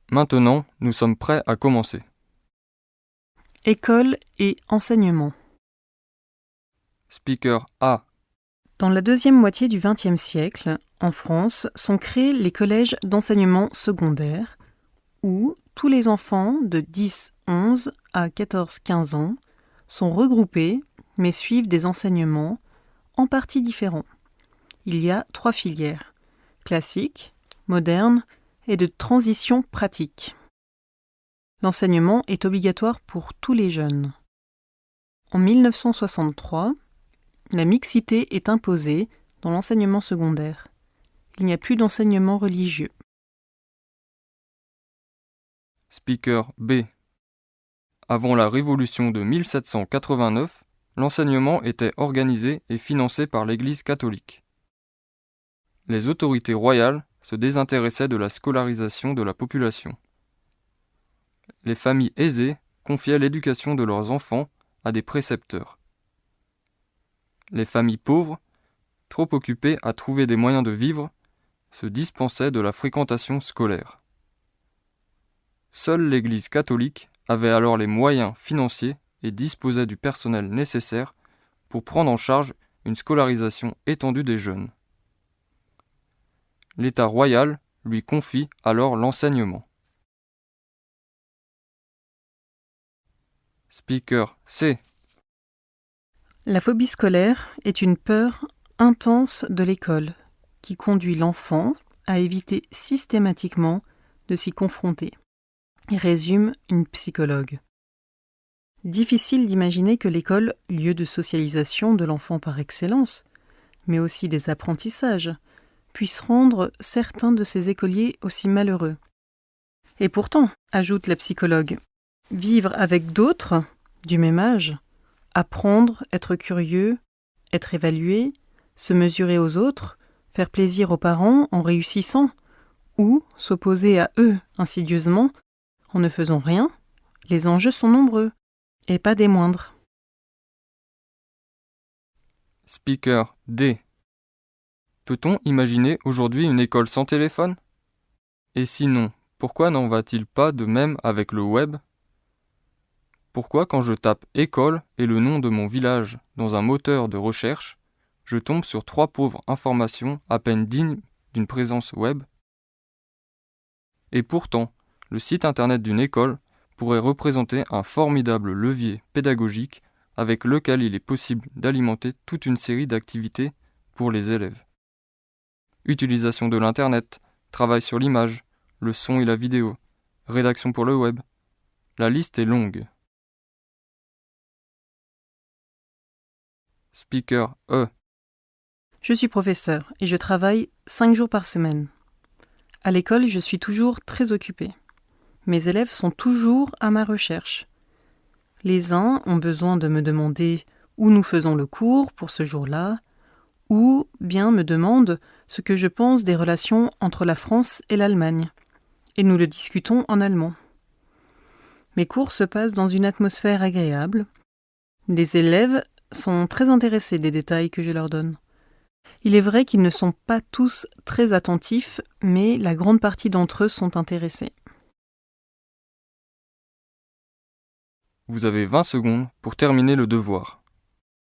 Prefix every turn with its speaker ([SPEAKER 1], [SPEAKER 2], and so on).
[SPEAKER 1] Maintenant, nous sommes prêts à commencer.
[SPEAKER 2] École et enseignement.
[SPEAKER 1] Speaker A.
[SPEAKER 2] Dans la deuxième moitié du XXe siècle, en France, sont créés les collèges d'enseignement secondaire où tous les enfants de 10-11 à 14-15 ans sont regroupés mais suivent des enseignements en partie différents. Il y a 3 filières, classique, moderne et de transition pratique. L'enseignement est obligatoire pour tous les jeunes. En 1963, la mixité est imposée dans l'enseignement secondaire. Il n'y a plus d'enseignement religieux.
[SPEAKER 1] Speaker B. Avant la Révolution de 1789, l'enseignement était organisé et financé par l'Église catholique. Les autorités royales se désintéressaient de la scolarisation de la population. Les familles aisées confiaient l'éducation de leurs enfants à des précepteurs. Les familles pauvres, trop occupées à trouver des moyens de vivre, se dispensaient de la fréquentation scolaire. Seule l'Église catholique avait alors les moyens financiers et disposait du personnel nécessaire pour prendre en charge une scolarisation étendue des jeunes. L'État royal lui confie alors l'enseignement. Speaker C.
[SPEAKER 2] La phobie scolaire est une peur intense de l'école qui conduit l'enfant à éviter systématiquement de s'y confronter, résume une psychologue. Difficile d'imaginer que l'école, lieu de socialisation de l'enfant par excellence, mais aussi des apprentissages, puisse rendre certains de ces écoliers aussi malheureux. Et pourtant, ajoute la psychologue, vivre avec d'autres du même âge, apprendre, être curieux, être évalué, se mesurer aux autres, faire plaisir aux parents en réussissant, ou s'opposer à eux insidieusement en ne faisant rien, les enjeux sont nombreux, et pas des moindres.
[SPEAKER 1] Speaker D. Peut-on imaginer aujourd'hui une école sans téléphone ? Et sinon, pourquoi n'en va-t-il pas de même avec le web ? Pourquoi quand je tape « école » et le nom de mon village dans un moteur de recherche, je tombe sur 3 pauvres informations à peine dignes d'une présence web ? Et pourtant, le site internet d'une école pourrait représenter un formidable levier pédagogique avec lequel il est possible d'alimenter toute une série d'activités pour les élèves. Utilisation de l'internet, travail sur l'image, le son et la vidéo, rédaction pour le web. La liste est longue. Speaker E.
[SPEAKER 2] Je suis professeur et je travaille 5 jours par semaine. À l'école, je suis toujours très occupée. Mes élèves sont toujours à ma recherche. Les uns ont besoin de me demander où nous faisons le cours pour ce jour-là, ou bien me demandent ce que je pense des relations entre la France et l'Allemagne, et nous le discutons en allemand. Mes cours se passent dans une atmosphère agréable. Les élèves sont très intéressés des détails que je leur donne. Il est vrai qu'ils ne sont pas tous très attentifs, mais la grande partie d'entre eux sont intéressés.
[SPEAKER 1] Vous avez 20 secondes pour terminer le devoir.